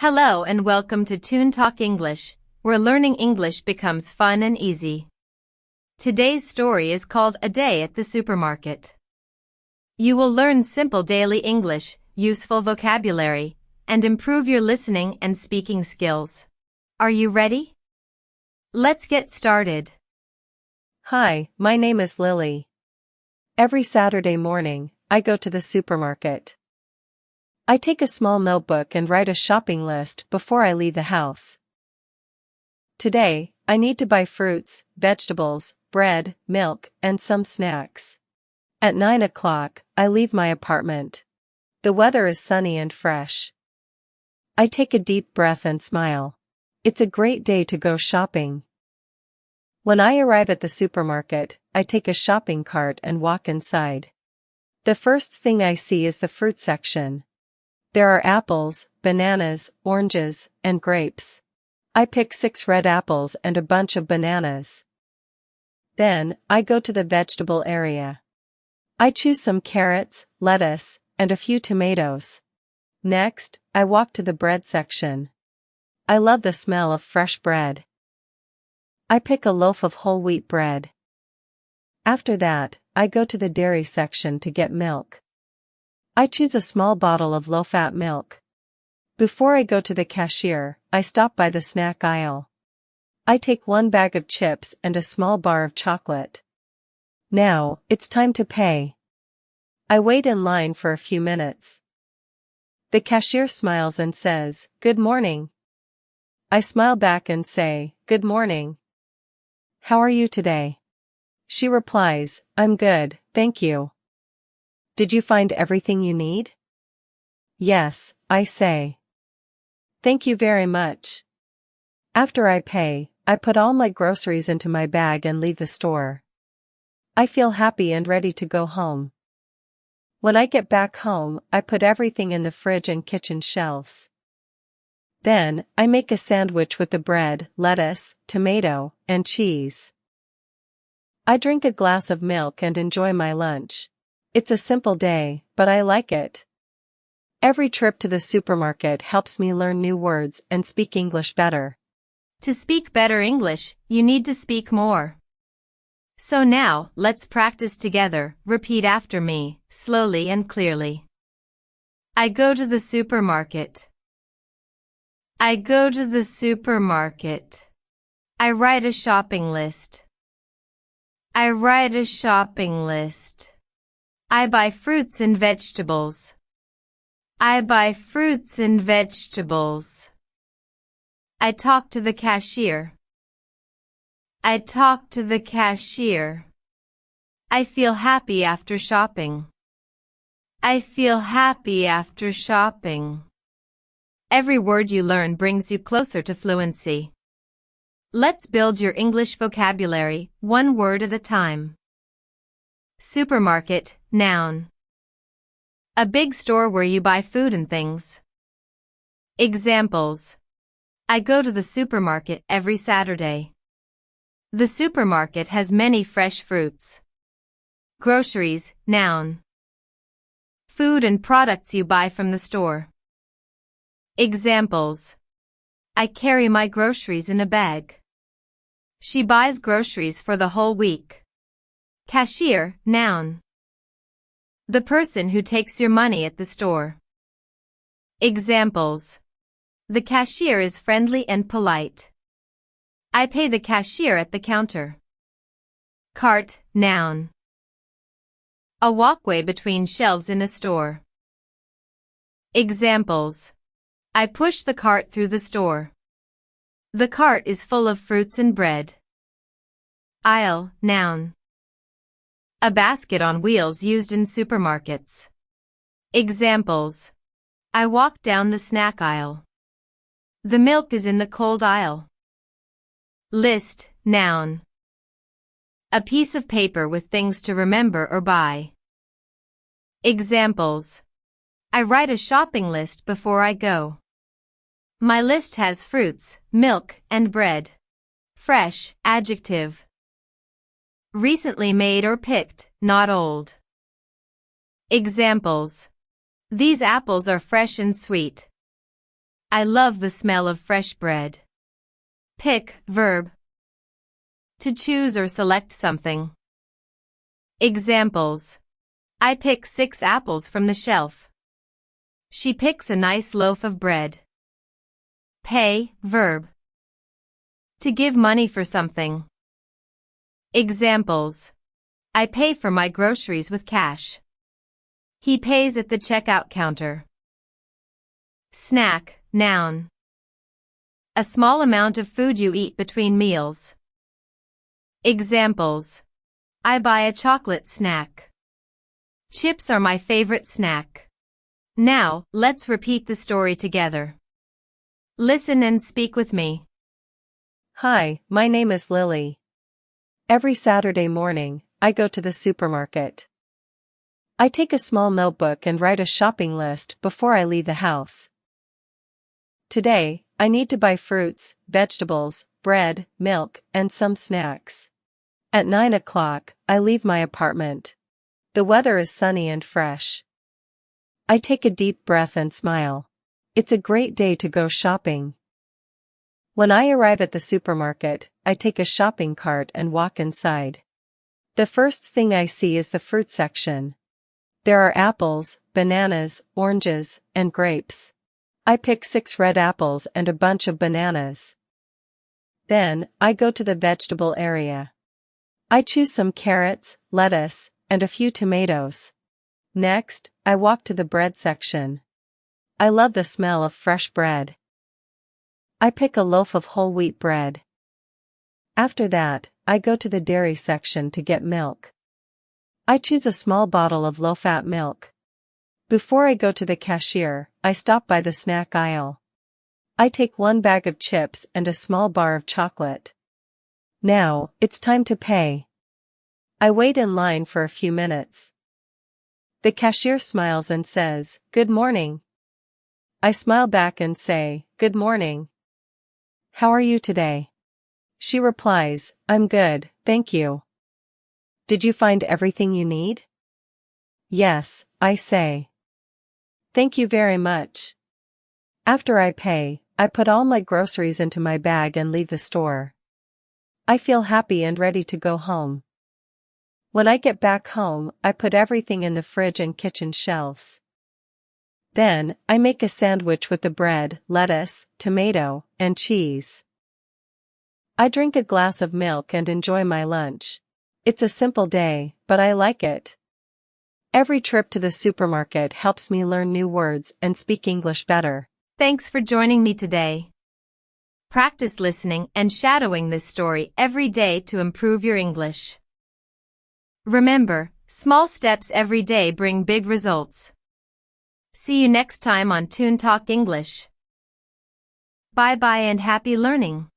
Hello and welcome to Toon Talk English, where learning English becomes fun and easy. Today's story is called A Day at the Supermarket. You will learn simple daily English, useful vocabulary, and improve your listening and speaking skills. Are you ready? Let's get started. Hi, my name is Lily. Every Saturday morning, I go to the supermarket. I take a small notebook and write a shopping list before I leave the house. Today, I need to buy fruits, vegetables, bread, milk, and some snacks. At 9 o'clock, I leave my apartment. The weather is sunny and fresh. I take a deep breath and smile. It's a great day to go shopping. When I arrive at the supermarket, I take a shopping cart and walk inside. The first thing I see is the fruit section. There are apples, bananas, oranges, and grapes. I pick 6 red apples and a bunch of bananas. Then, I go to the vegetable area. I choose some carrots, lettuce, and a few tomatoes. Next, I walk to the bread section. I love the smell of fresh bread. I pick a loaf of whole wheat bread. After that, I go to the dairy section to get milk. I choose a small bottle of low-fat milk. Before I go to the cashier, I stop by the snack aisle. I take 1 bag of chips and a small bar of chocolate. Now, it's time to pay. I wait in line for a few minutes. The cashier smiles and says, "Good morning." I smile back and say, "Good morning. How are you today?" She replies, "I'm good, thank you." "Did you find everything you need?" "Yes," I say. "Thank you very much." After I pay, I put all my groceries into my bag and leave the store. I feel happy and ready to go home. When I get back home, I put everything in the fridge and kitchen shelves. Then, I make a sandwich with the bread, lettuce, tomato, and cheese. I drink a glass of milk and enjoy my lunch. It's a simple day, but I like it. Every trip to the supermarket helps me learn new words and speak English better. To speak better English, you need to speak more. So now, let's practice together. Repeat after me, slowly and clearly. I go to the supermarket. I go to the supermarket. I write a shopping list. I write a shopping list. I buy fruits and vegetables. I buy fruits and vegetables. I talk to the cashier. I talk to the cashier. I feel happy after shopping. I feel happy after shopping. Every word you learn brings you closer to fluency. Let's build your English vocabulary, one word at a time. Supermarket, noun. A big store where you buy food and things. Examples. I go to the supermarket every Saturday. The supermarket has many fresh fruits. Groceries, noun. Food and products you buy from the store. Examples. I carry my groceries in a bag. She buys groceries for the whole week. Cashier, noun. The person who takes your money at the store. Examples. The cashier is friendly and polite. I pay the cashier at the counter. Cart, noun. A walkway between shelves in a store. Examples. I push the cart through the store. The cart is full of fruits and bread. Aisle, noun. A basket on wheels used in supermarkets. Examples. I walk down the snack aisle. The milk is in the cold aisle. List, noun. A piece of paper with things to remember or buy. Examples. I write a shopping list before I go. My list has fruits, milk, and bread. Fresh, adjective. Recently made or picked, not old. Examples. These apples are fresh and sweet. I love the smell of fresh bread. Pick, verb. To choose or select something. Examples. I pick 6 apples from the shelf. She picks a nice loaf of bread. Pay, verb. To give money for something. Examples. I pay for my groceries with cash. He pays at the checkout counter. Snack, noun. A small amount of food you eat between meals. Examples. I buy a chocolate snack. Chips are my favorite snack. Now, let's repeat the story together. Listen and speak with me. Hi, my name is Lily. Every Saturday morning, I go to the supermarket. I take a small notebook and write a shopping list before I leave the house. Today, I need to buy fruits, vegetables, bread, milk, and some snacks. At 9 o'clock, I leave my apartment. The weather is sunny and fresh. I take a deep breath and smile. It's a great day to go shopping. When I arrive at the supermarket, I take a shopping cart and walk inside. The first thing I see is the fruit section. There are apples, bananas, oranges, and grapes. I pick 6 red apples and a bunch of bananas. Then, I go to the vegetable area. I choose some carrots, lettuce, and a few tomatoes. Next, I walk to the bread section. I love the smell of fresh bread. I pick a loaf of whole wheat bread. After that, I go to the dairy section to get milk. I choose a small bottle of low-fat milk. Before I go to the cashier, I stop by the snack aisle. I take 1 bag of chips and a small bar of chocolate. Now, it's time to pay. I wait in line for a few minutes. The cashier smiles and says, "Good morning." I smile back and say, "Good morning. How are you today?" She replies, "I'm good, thank you." Did you find everything you need? Yes, I say. Thank you very much. After I pay, I put all my groceries into my bag and leave the store. I feel happy and ready to go home. When I get back home, I put everything in the fridge and kitchen shelves. Then, I make a sandwich with the bread, lettuce, tomato, and cheese. I drink a glass of milk and enjoy my lunch. It's a simple day, but I like it. Every trip to the supermarket helps me learn new words and speak English better. Thanks for joining me today. Practice listening and shadowing this story every day to improve your English. Remember, small steps every day bring big results. See you next time on Toon Talk English. Bye-bye and happy learning.